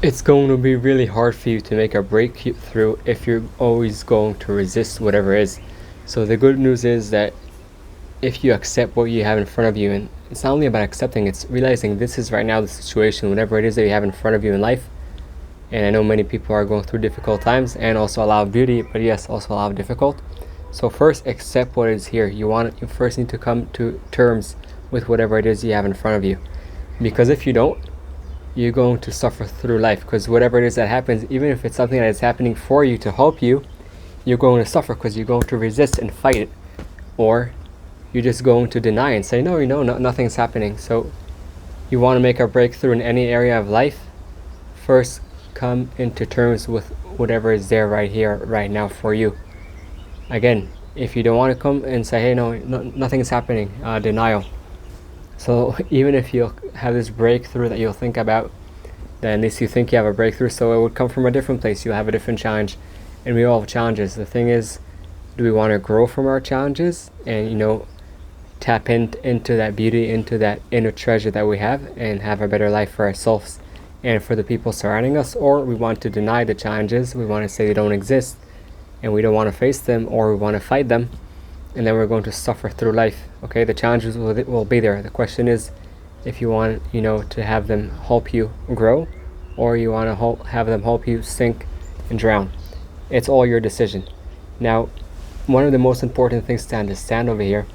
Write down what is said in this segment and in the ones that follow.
It's going to be really hard for you to make a breakthrough if you're always going to resist whatever is. So the good news is that if you accept what you have in front of you, and it's not only about accepting, it's realizing this is right now the situation, whatever it is that you have in front of you in life. And I know many people are going through difficult times and also a lot of beauty, but yes, also a lot of difficult. So first, accept what is here. You first need to come to terms with whatever it is you have in front of you, because if you don't, you're going to suffer through life. Because whatever it is that happens, even if it's something that is happening for you to help you, you're going to suffer because you're going to resist and fight it, or you're just going to deny and say no, nothing's happening. So you want to make a breakthrough in any area of life, first come into terms with whatever is there right here, right now for you. Again, if you don't want to come and say, hey, no, nothing is happening, denial. So even if you have this breakthrough that you'll think about, then at least you think you have a breakthrough, so it would come from a different place. You'll have a different challenge, and we all have challenges. The thing is, do we want to grow from our challenges and tap into that beauty, into that inner treasure that we have, and have a better life for ourselves and for the people surrounding us? Or we want to deny the challenges, we want to say they don't exist, and we don't want to face them, or we want to fight them, and then we're going to suffer through life. Okay, the challenges will be there. The question is if you want to have them help you grow, or you want to have them help you sink and drown. It's all your decision. Now, one of the most important things to understand over here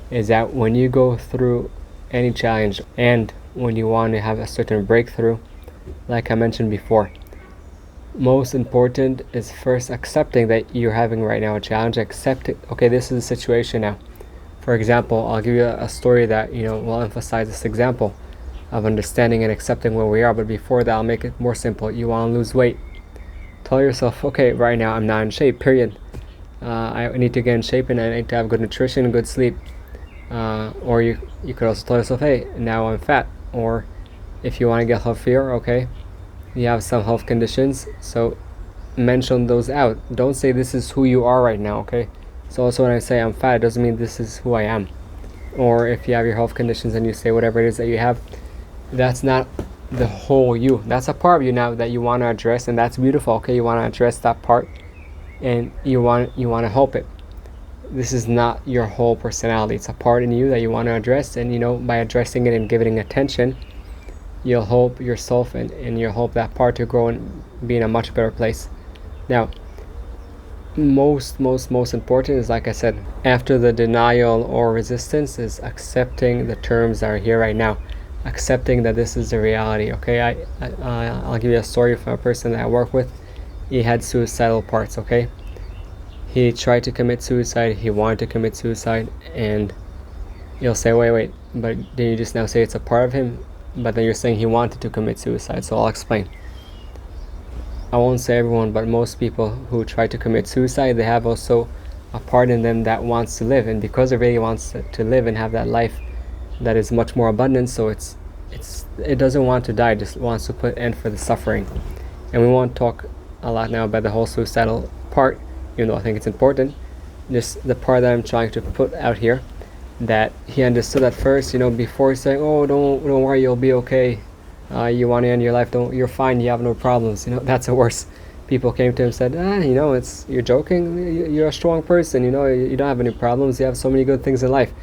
is that when you go through any challenge and when you want to have a certain breakthrough, like I mentioned before, most important is first accepting that you're having right now a challenge. Accept it. Okay, this is the situation now. For example, I'll give you a story that will emphasize this example of understanding and accepting where we are. But before that, I'll make it more simple. You want to lose weight. Tell yourself, okay, right now I'm not in shape, period. I need to get in shape, and I need to have good nutrition and good sleep. Or you could also tell yourself, hey, now I'm fat. Or if you want to get healthier, okay, you have some health conditions, so mention those out. Don't say this is who you are right now, okay? So also when I say I'm fat, it doesn't mean this is who I am. Or if you have your health conditions and you say whatever it is that you have, that's not the whole you. That's a part of you now that you want to address, and that's beautiful. Okay, you want to address that part, and you want to help it. This is not your whole personality. It's a part in you that you want to address, and by addressing it and giving attention, you'll help yourself and you'll help that part to grow and be in a much better place. Now, most important is, like I said, after the denial or resistance, is accepting the terms that are here right now. Accepting that this is the reality. Okay, I'll give you a story from a person that I work with. He had suicidal parts. Okay, he tried to commit suicide. He wanted to commit suicide, and you'll say, wait, but then you just now say it's a part of him, but then you're saying he wanted to commit suicide. So I'll explain. I won't say everyone, but most people who try to commit suicide, they have also a part in them that wants to live, and because it really wants to live and have that life that is much more abundant, so it doesn't want to die, just wants to put end for the suffering. And we won't talk a lot now about the whole suicidal part, even though I think it's important. Just the part that I'm trying to put out here, that he understood at first, before saying, oh, don't worry, you'll be okay, you want to end your life, you're fine, you have no problems. That's the worst. People came to him and said, you're joking, you're a strong person, you don't have any problems, you have so many good things in life.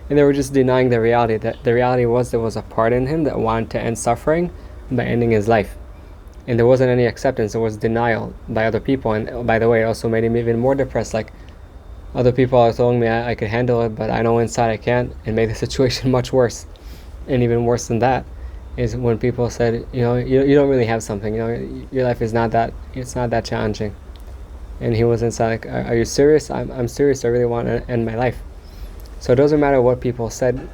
And they were just denying the reality, that the reality was there was a part in him that wanted to end suffering by ending his life. And there wasn't any acceptance, there was denial by other people. And by the way, it also made him even more depressed. Like, other people are telling me I could handle it, but I know inside I can't, and made the situation much worse. And even worse than that is when people said, you don't really have something, your life is not that challenging. And he was inside like, are you serious? I'm serious, I really want to end my life. So it doesn't matter what people said.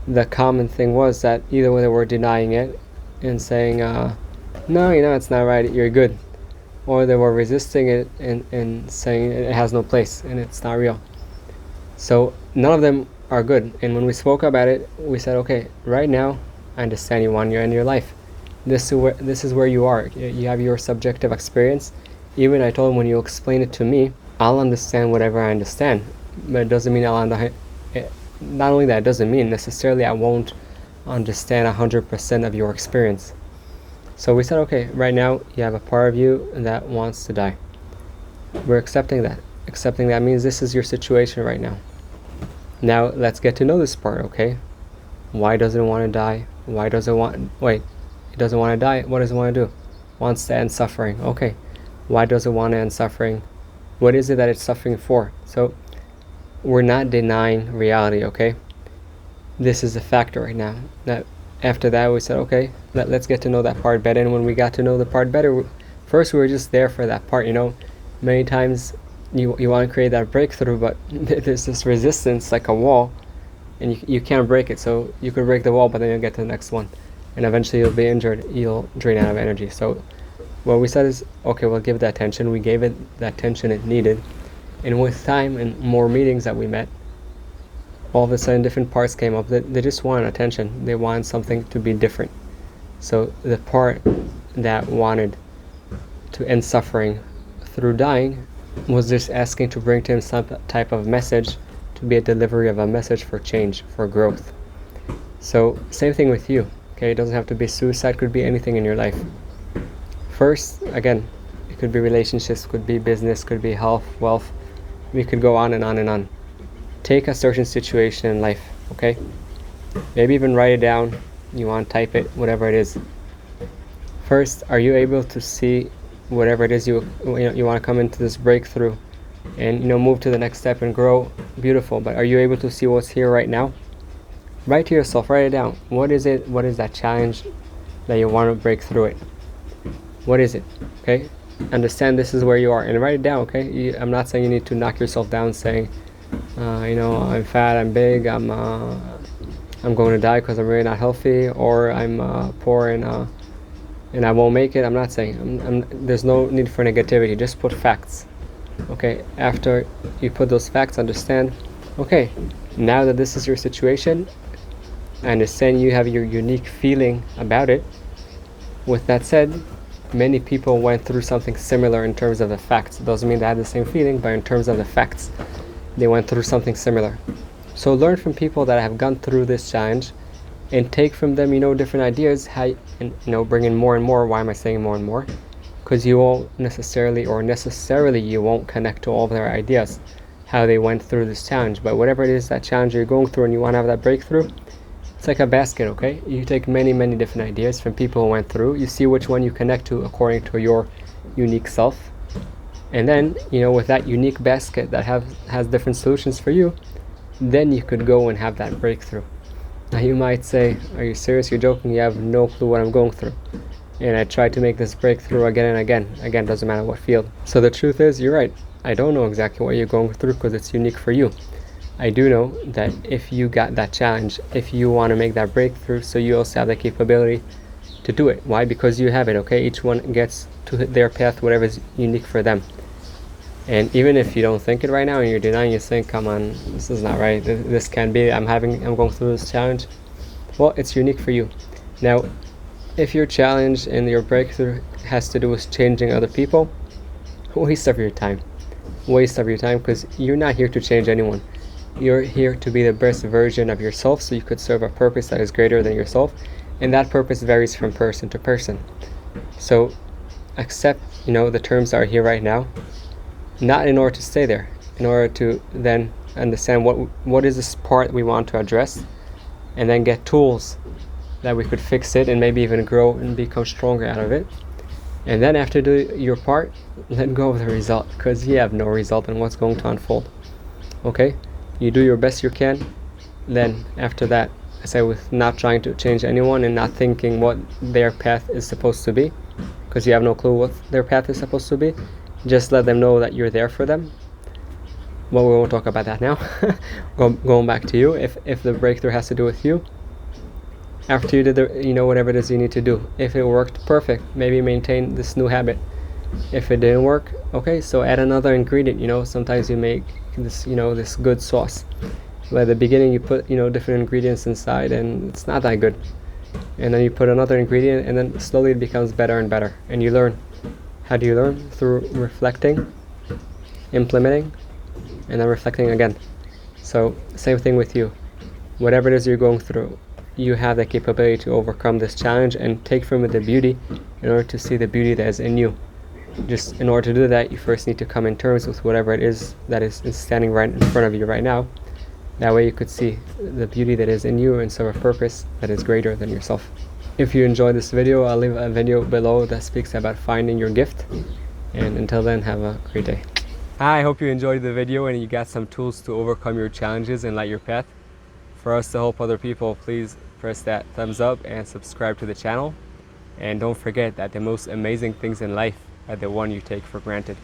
The common thing was that either way they were denying it and saying, no, it's not right, you're good. Or they were resisting it and saying it has no place and it's not real. So none of them are good. And when we spoke about it, we said, okay, right now, I understand you want to end your life. This is where you are. You have your subjective experience. Even I told him, when you explain it to me, I'll understand whatever I understand. But it doesn't mean not only that, it doesn't mean necessarily I won't understand 100% of your experience. So we said, okay, right now you have a part of you that wants to die. We're accepting that. Accepting that means this is your situation right now. Now let's get to know this part, okay? Why does it want to die? Why does it want... Wait, it doesn't want to die. What does it want to do? Wants to end suffering. Okay, why does it want to end suffering? What is it that it's suffering for? So we're not denying reality, okay? This is a factor right now. That after that we said, okay, let's get to know that part better. And when we got to know the part better, first we were just there for that part, you know. Many times you want to create that breakthrough, but there's this resistance like a wall, and you can't break it. So you could break the wall, but then you'll get to the next one, and eventually you'll be injured, you'll drain out of energy. So what we said is, okay, we'll give that attention. We gave it that attention it needed, and with time and more meetings that we met, all of a sudden different parts came up. They just wanted attention. They wanted something to be different. So the part that wanted to end suffering through dying was just asking to bring to him some type of message, to be a delivery of a message for change, for growth. So same thing with you, okay? It doesn't have to be suicide, could be anything in your life. First, again, it could be relationships, could be business, could be health, wealth. We could go on and on and on. Take a certain situation in life, okay? Maybe even write it down. You want to type it, whatever it is. First, are you able to see whatever it is you want to come into this breakthrough and move to the next step and grow? Beautiful. But are you able to see what's here right now? Write to yourself, write it down. What is it? What is that challenge that you want to break through it? What is it? Okay, understand this is where you are and write it down. Okay, I'm not saying you need to knock yourself down saying I'm fat, I'm big, I'm going to die because I'm really not healthy, or I'm poor and I won't make it. I'm not saying there's no need for negativity. Just put facts. Okay, after you put those facts, understand, okay, now that this is your situation, I understand you have your unique feeling about it. With that said, many people went through something similar in terms of the facts. It doesn't mean they had the same feeling, but in terms of the facts, they went through something similar. So learn from people that have gone through this challenge and take from them, different ideas, how, and bring in more and more. Why am I saying more and more? Because you won't necessarily you won't connect to all of their ideas, how they went through this challenge. But whatever it is, that challenge you're going through and you want to have that breakthrough, it's like a basket, okay? You take many different ideas from people who went through. You see which one you connect to according to your unique self. And then, with that unique basket that has different solutions for you, then you could go and have that breakthrough. Now you might say, are you serious? You're joking? You have no clue what I'm going through. And I tried to make this breakthrough again and again. Again, doesn't matter what field. So the truth is, you're right. I don't know exactly what you're going through because it's unique for you. I do know that if you got that challenge, if you want to make that breakthrough, so you also have the capability to do it. Why? Because you have it, okay? Each one gets to hit their path, whatever is unique for them. And even if you don't think it right now and you're denying, you think, come on, this is not right, this can't be, I'm going through this challenge. Well, it's unique for you. Now, if your challenge and your breakthrough has to do with changing other people, waste of your time, because you're not here to change anyone. You're here to be the best version of yourself, so you could serve a purpose that is greater than yourself, and that purpose varies from person to person. So accept, the terms that are here right now, not in order to stay there, in order to then understand what is this part we want to address, and then get tools that we could fix it and maybe even grow and become stronger out of it. And then after doing your part, let go of the result, because you have no result in what's going to unfold. Okay, you do your best you can. Then after that, I say, with not trying to change anyone and not thinking what their path is supposed to be, because you have no clue what their path is supposed to be. Just let them know that you're there for them. Well, we won't talk about that now. Going back to you, if the breakthrough has to do with you, after you did whatever it is you need to do, if it worked, perfect. Maybe maintain this new habit. If it didn't work, okay, so add another ingredient. Sometimes you make this this good sauce, but at the beginning you put different ingredients inside and it's not that good, and then you put another ingredient and then slowly it becomes better and better, and you learn. How do you learn? Through reflecting, implementing, and then reflecting again. So same thing with you. Whatever it is you're going through, you have the capability to overcome this challenge and take from it the beauty in order to see the beauty that is in you. Just in order to do that, you first need to come in terms with whatever it is that is standing right in front of you right now. That way you could see the beauty that is in you and serve a purpose that is greater than yourself. If you enjoyed this video, I'll leave a video below that speaks about finding your gift. And until then, have a great day. I hope you enjoyed the video and you got some tools to overcome your challenges and light your path. For us to help other people, please press that thumbs up and subscribe to the channel. And don't forget that the most amazing things in life are the one you take for granted.